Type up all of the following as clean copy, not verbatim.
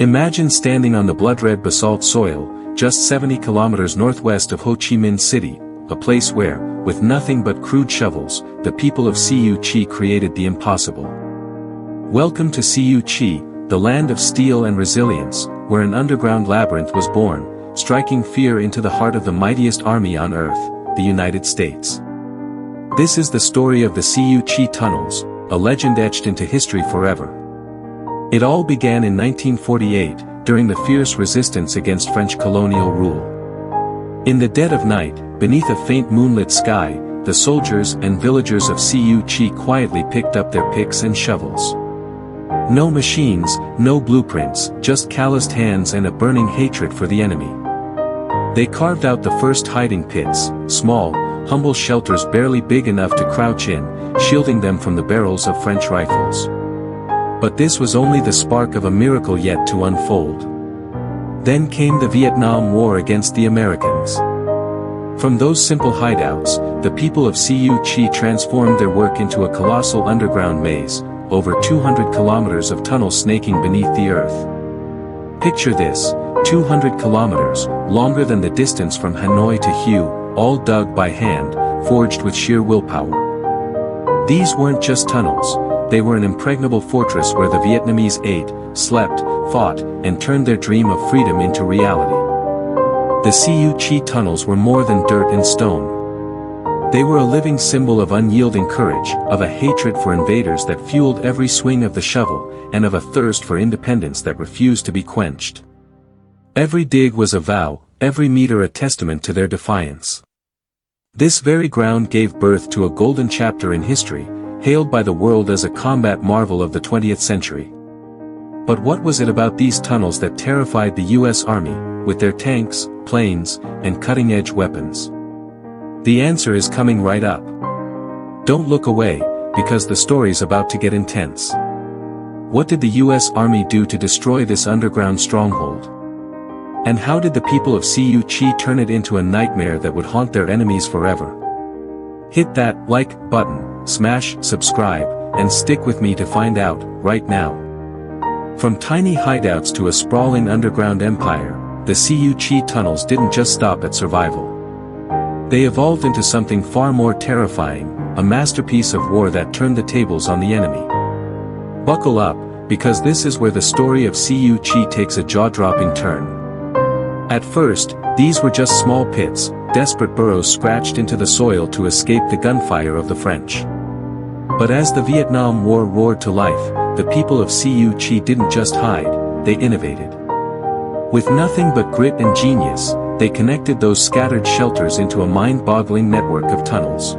Imagine standing on the blood-red basalt soil, just 70 kilometers northwest of Ho Chi Minh City, a place where, with nothing but crude shovels, the people of Ho Chi created the impossible. Welcome to Ho Chi, the land of steel and resilience, where an underground labyrinth was born, striking fear into the heart of the mightiest army on earth, the United States. This is the story of the Ho Chi tunnels, a legend etched into history forever. It all began in 1948, during the fierce resistance against French colonial rule. In the dead of night, beneath a faint moonlit sky, the soldiers and villagers of Ho Chi quietly picked up their picks and shovels. No machines, no blueprints, just calloused hands and a burning hatred for the enemy. They carved out the first hiding pits, small, humble shelters barely big enough to crouch in, shielding them from the barrels of French rifles. But this was only the spark of a miracle yet to unfold. Then came the Vietnam War against the Americans. From those simple hideouts, the people of Ho Chi transformed their work into a colossal underground maze, over 200 kilometers of tunnels snaking beneath the earth. Picture this, 200 kilometers, longer than the distance from Hanoi to Hue, all dug by hand, forged with sheer willpower. These weren't just tunnels, they were an impregnable fortress where the Vietnamese ate, slept, fought, and turned their dream of freedom into reality. The Ho Chi tunnels were more than dirt and stone. They were a living symbol of unyielding courage, of a hatred for invaders that fueled every swing of the shovel, and of a thirst for independence that refused to be quenched. Every dig was a vow, every meter a testament to their defiance. This very ground gave birth to a golden chapter in history, hailed by the world as a combat marvel of the 20th century. But what was it about these tunnels that terrified the US Army, with their tanks, planes, and cutting-edge weapons? The answer is coming right up. Don't look away, because the story's about to get intense. What did the US Army do to destroy this underground stronghold? And how did the people of Ho Chi turn it into a nightmare that would haunt their enemies forever? Hit that like button, smash subscribe, and stick with me to find out, right now. From tiny hideouts to a sprawling underground empire, the Ho Chi tunnels didn't just stop at survival. They evolved into something far more terrifying, a masterpiece of war that turned the tables on the enemy. Buckle up, because this is where the story of Ho Chi takes a jaw-dropping turn. At first, these were just small pits, desperate burrows scratched into the soil to escape the gunfire of the French. But as the Vietnam War roared to life, the people of Ho Chi didn't just hide, they innovated. With nothing but grit and genius, they connected those scattered shelters into a mind-boggling network of tunnels.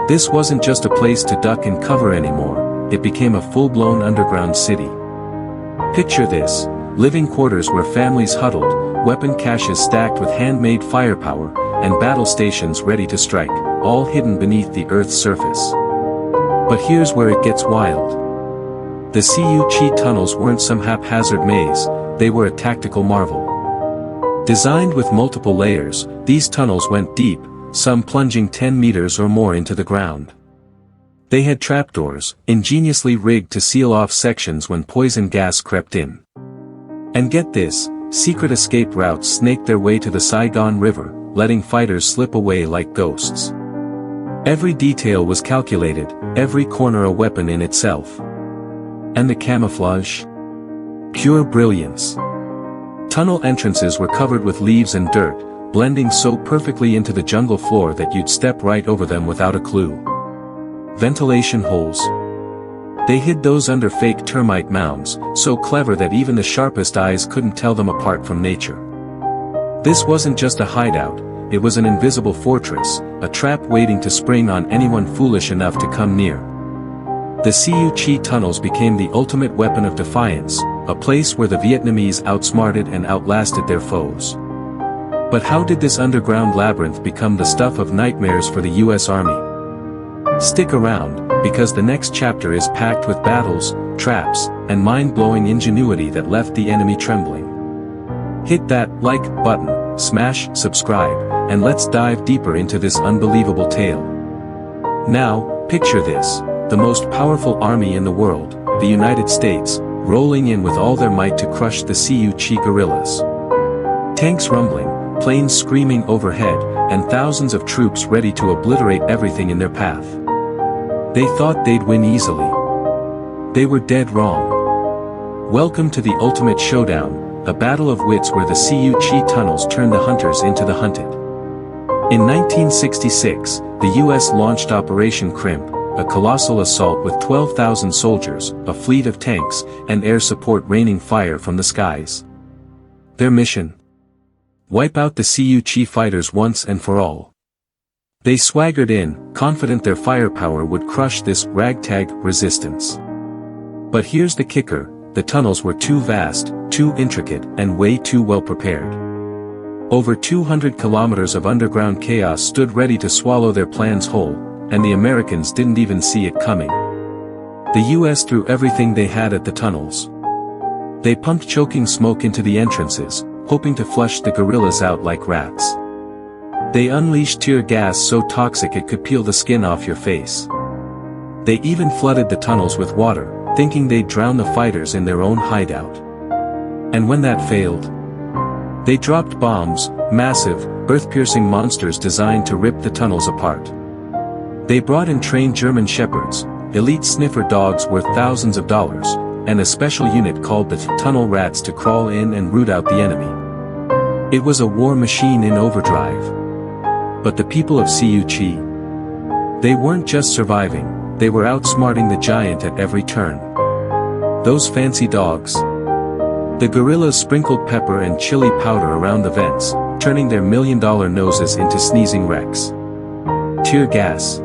This wasn't just a place to duck and cover anymore, it became a full-blown underground city. Picture this, living quarters where families huddled, weapon caches stacked with handmade firepower, and battle stations ready to strike, all hidden beneath the Earth's surface. But here's where it gets wild. The Ho Chi tunnels weren't some haphazard maze, they were a tactical marvel. Designed with multiple layers, these tunnels went deep, some plunging 10 meters or more into the ground. They had trapdoors, ingeniously rigged to seal off sections when poison gas crept in. And get this, secret escape routes snaked their way to the Saigon River, letting fighters slip away like ghosts. Every detail was calculated, every corner a weapon in itself. And the camouflage? Pure brilliance. Tunnel entrances were covered with leaves and dirt, blending so perfectly into the jungle floor that you'd step right over them without a clue. Ventilation holes. They hid those under fake termite mounds, so clever that even the sharpest eyes couldn't tell them apart from nature. This wasn't just a hideout, it was an invisible fortress, a trap waiting to spring on anyone foolish enough to come near. The Ho Chi tunnels became the ultimate weapon of defiance, a place where the Vietnamese outsmarted and outlasted their foes. But how did this underground labyrinth become the stuff of nightmares for the US Army? Stick around, because the next chapter is packed with battles, traps, and mind-blowing ingenuity that left the enemy trembling. Hit that like button, smash subscribe, and let's dive deeper into this unbelievable tale. Now, picture this, the most powerful army in the world, the United States, rolling in with all their might to crush the Cu-Chi guerrillas. Tanks rumbling, planes screaming overhead, and thousands of troops ready to obliterate everything in their path. They thought they'd win easily. They were dead wrong. Welcome to the ultimate showdown, a battle of wits where the Cu-Chi tunnels turned the hunters into the hunted. In 1966, the US launched Operation Crimp, a colossal assault with 12,000 soldiers, a fleet of tanks, and air support raining fire from the skies. Their mission? Wipe out the Cu-Chi fighters once and for all. They swaggered in, confident their firepower would crush this ragtag resistance. But here's the kicker, the tunnels were too vast, too intricate, and way too well prepared. Over 200 kilometers of underground chaos stood ready to swallow their plans whole, and the Americans didn't even see it coming. The US threw everything they had at the tunnels. They pumped choking smoke into the entrances, hoping to flush the guerrillas out like rats. They unleashed tear gas so toxic it could peel the skin off your face. They even flooded the tunnels with water, thinking they'd drown the fighters in their own hideout. And when that failed, they dropped bombs, massive, earth-piercing monsters designed to rip the tunnels apart. They brought in trained German shepherds, elite sniffer dogs worth thousands of dollars, and a special unit called the tunnel rats to crawl in and root out the enemy. It was a war machine in overdrive. But the people of Cu-Chi, they weren't just surviving, they were outsmarting the giant at every turn. Those fancy dogs. The guerrillas sprinkled pepper and chili powder around the vents, turning their million-dollar noses into sneezing wrecks. Tear gas.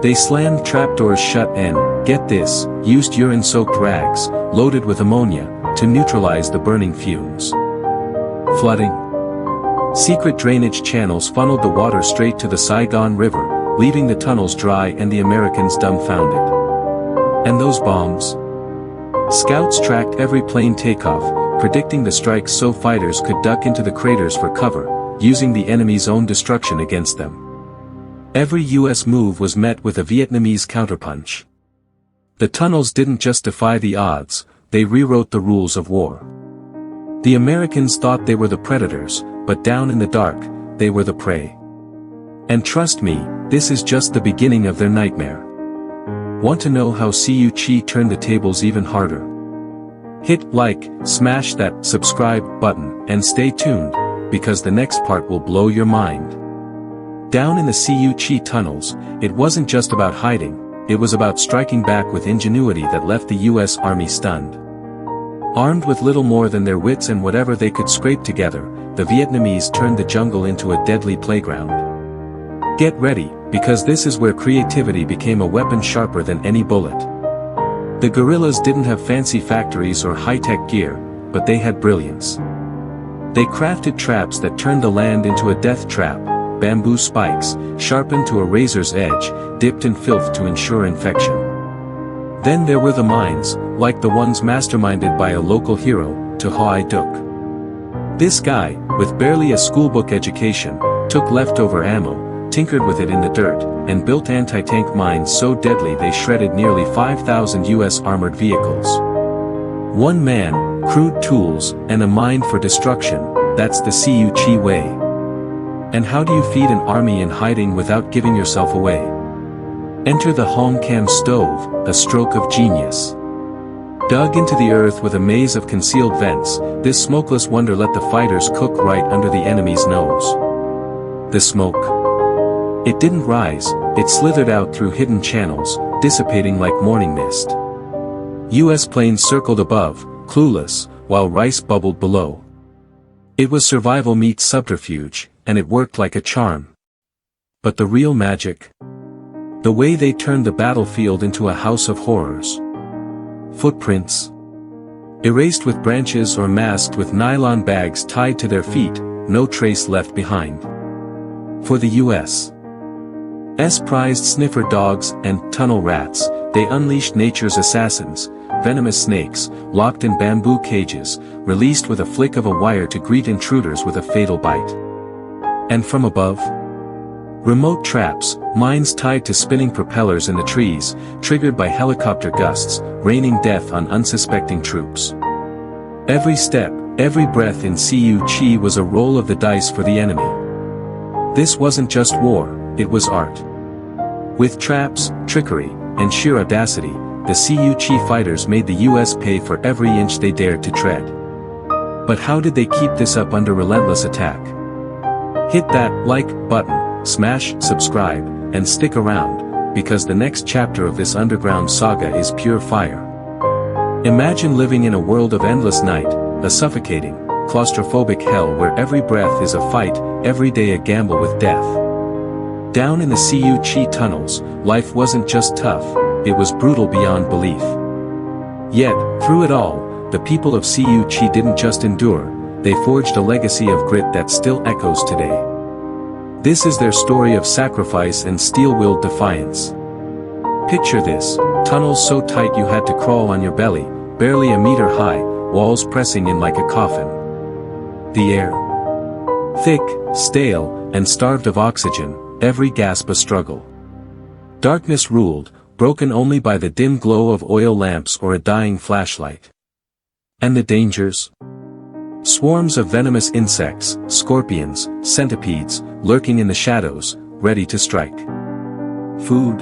They slammed trapdoors shut and, get this, used urine-soaked rags, loaded with ammonia, to neutralize the burning fumes. Flooding. Secret drainage channels funneled the water straight to the Saigon River, leaving the tunnels dry and the Americans dumbfounded. And those bombs? Scouts tracked every plane takeoff, predicting the strikes so fighters could duck into the craters for cover, using the enemy's own destruction against them. Every US move was met with a Vietnamese counterpunch. The tunnels didn't just defy the odds, they rewrote the rules of war. The Americans thought they were the predators, but down in the dark, they were the prey. And trust me, this is just the beginning of their nightmare. Want to know how Cu-Chi turned the tables even harder? Hit like, smash that subscribe button, and stay tuned, because the next part will blow your mind. Down in the Cu-Chi tunnels, it wasn't just about hiding, it was about striking back with ingenuity that left the US Army stunned. Armed with little more than their wits and whatever they could scrape together, the Vietnamese turned the jungle into a deadly playground. Get ready, because this is where creativity became a weapon sharper than any bullet. The guerrillas didn't have fancy factories or high-tech gear, but they had brilliance. They crafted traps that turned the land into a death trap, bamboo spikes, sharpened to a razor's edge, dipped in filth to ensure infection. Then there were the mines, like the ones masterminded by a local hero, Ho Chi Minh. This guy, with barely a schoolbook education, took leftover ammo, tinkered with it in the dirt, and built anti-tank mines so deadly they shredded nearly 5,000 US armored vehicles. One man, crude tools, and a mine for destruction, that's the Cu-Chi way. And how do you feed an army in hiding without giving yourself away? Enter the Hoang Cam Stove, a stroke of genius. Dug into the earth with a maze of concealed vents, this smokeless wonder let the fighters cook right under the enemy's nose. The smoke. It didn't rise, it slithered out through hidden channels, dissipating like morning mist. US planes circled above, clueless, while rice bubbled below. It was survival meets subterfuge, and it worked like a charm. But the real magic? The way they turned the battlefield into a house of horrors. Footprints. Erased with branches or masked with nylon bags tied to their feet, no trace left behind. For the US. Prized sniffer dogs and tunnel rats, they unleashed nature's assassins, venomous snakes, locked in bamboo cages, released with a flick of a wire to greet intruders with a fatal bite. And from above? Remote traps, mines tied to spinning propellers in the trees, triggered by helicopter gusts, raining death on unsuspecting troops. Every step, every breath in Siu Chi was a roll of the dice for the enemy. This wasn't just war, it was art. With traps, trickery, and sheer audacity, the Siu Chi fighters made the US pay for every inch they dared to tread. But how did they keep this up under relentless attack? Hit that like button, smash subscribe, and stick around, because the next chapter of this underground saga is pure fire. Imagine living in a world of endless night, a suffocating, claustrophobic hell where every breath is a fight, every day a gamble with death. Down in the Siu Chi tunnels, life wasn't just tough, it was brutal beyond belief. Yet, through it all, the people of Siu Chi didn't just endure, they forged a legacy of grit that still echoes today. This is their story of sacrifice and steel-willed defiance. Picture this, tunnels so tight you had to crawl on your belly, barely a meter high, walls pressing in like a coffin. The air, thick, stale, and starved of oxygen, every gasp a struggle. Darkness ruled, broken only by the dim glow of oil lamps or a dying flashlight. And the dangers? Swarms of venomous insects, scorpions, centipedes, lurking in the shadows, ready to strike. Food?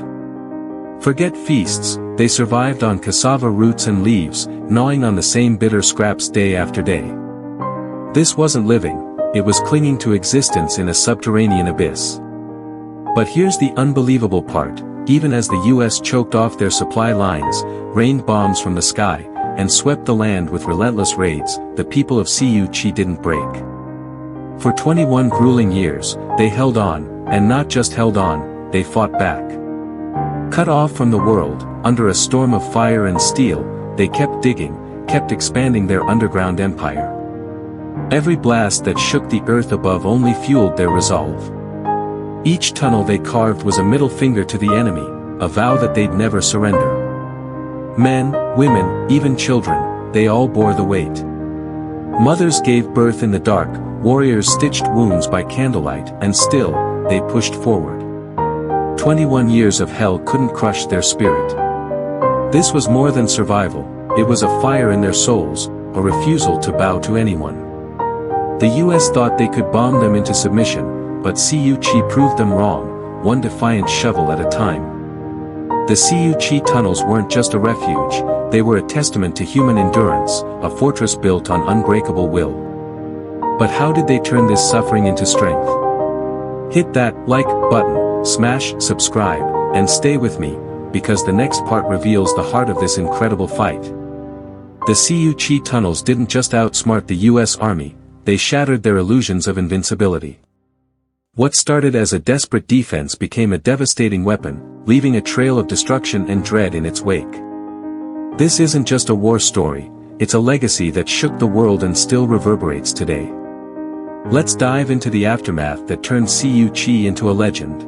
Forget feasts, they survived on cassava roots and leaves, gnawing on the same bitter scraps day after day. This wasn't living, it was clinging to existence in a subterranean abyss. But here's the unbelievable part, even as the US choked off their supply lines, rained bombs from the sky, and swept the land with relentless raids, the people of Siu Chi didn't break. For 21 grueling years, they held on, and not just held on, they fought back. Cut off from the world, under a storm of fire and steel, they kept digging, kept expanding their underground empire. Every blast that shook the earth above only fueled their resolve. Each tunnel they carved was a middle finger to the enemy, a vow that they'd never surrender. Men, women, even children, they all bore the weight. Mothers gave birth in the dark, warriors stitched wounds by candlelight, and still, they pushed forward. 21 years of hell couldn't crush their spirit. This was more than survival, it was a fire in their souls, a refusal to bow to anyone. The US thought they could bomb them into submission, but Siu Chi proved them wrong, one defiant shovel at a time. The Siu Chi tunnels weren't just a refuge, they were a testament to human endurance, a fortress built on unbreakable will. But how did they turn this suffering into strength? Hit that like button, smash subscribe, and stay with me, because the next part reveals the heart of this incredible fight. The Siu Chi tunnels didn't just outsmart the US Army, they shattered their illusions of invincibility. What started as a desperate defense became a devastating weapon, leaving a trail of destruction and dread in its wake. This isn't just a war story, it's a legacy that shook the world and still reverberates today. Let's dive into the aftermath that turned Siu Chi into a legend.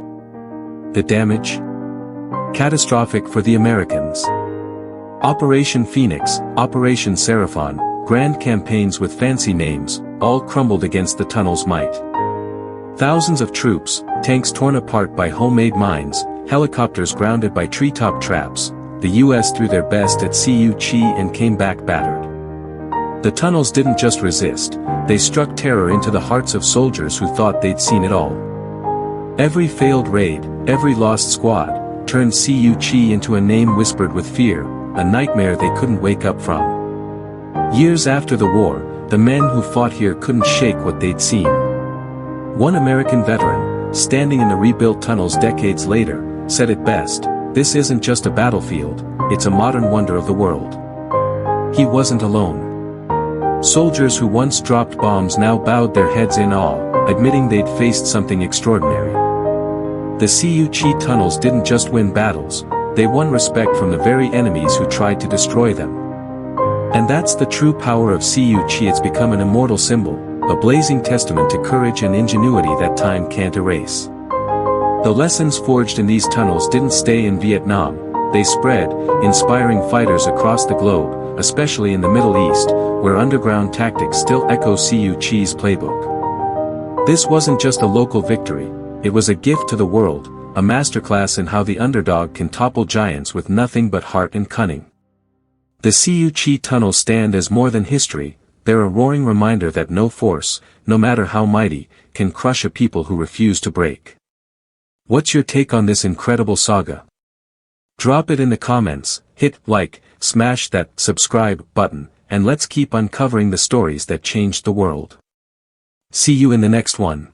The damage? Catastrophic for the Americans. Operation Phoenix, Operation Seraphon, grand campaigns with fancy names, all crumbled against the tunnel's might. Thousands of troops, tanks torn apart by homemade mines, helicopters grounded by treetop traps, the US threw their best at Siu Chi and came back battered. The tunnels didn't just resist, they struck terror into the hearts of soldiers who thought they'd seen it all. Every failed raid, every lost squad, turned Siu Chi into a name whispered with fear, a nightmare they couldn't wake up from. Years after the war, the men who fought here couldn't shake what they'd seen. One American veteran, standing in the rebuilt tunnels decades later, said it best, "This isn't just a battlefield, it's a modern wonder of the world." He wasn't alone. Soldiers who once dropped bombs now bowed their heads in awe, admitting they'd faced something extraordinary. The Siu Chi tunnels didn't just win battles, they won respect from the very enemies who tried to destroy them. And that's the true power of Siu Chi. It's become an immortal symbol, a blazing testament to courage and ingenuity that time can't erase. The lessons forged in these tunnels didn't stay in Vietnam, they spread, inspiring fighters across the globe, especially in the Middle East, where underground tactics still echo Siu Chi's playbook. This wasn't just a local victory, It was a gift to the world, a masterclass in how the underdog can topple giants with nothing but heart and cunning. The Siu Chi tunnels stand as more than history, they're a roaring reminder that no force, no matter how mighty, can crush a people who refuse to break. What's your take on this incredible saga? Drop it in the comments, hit like, smash that subscribe button, and let's keep uncovering the stories that changed the world. See you in the next one.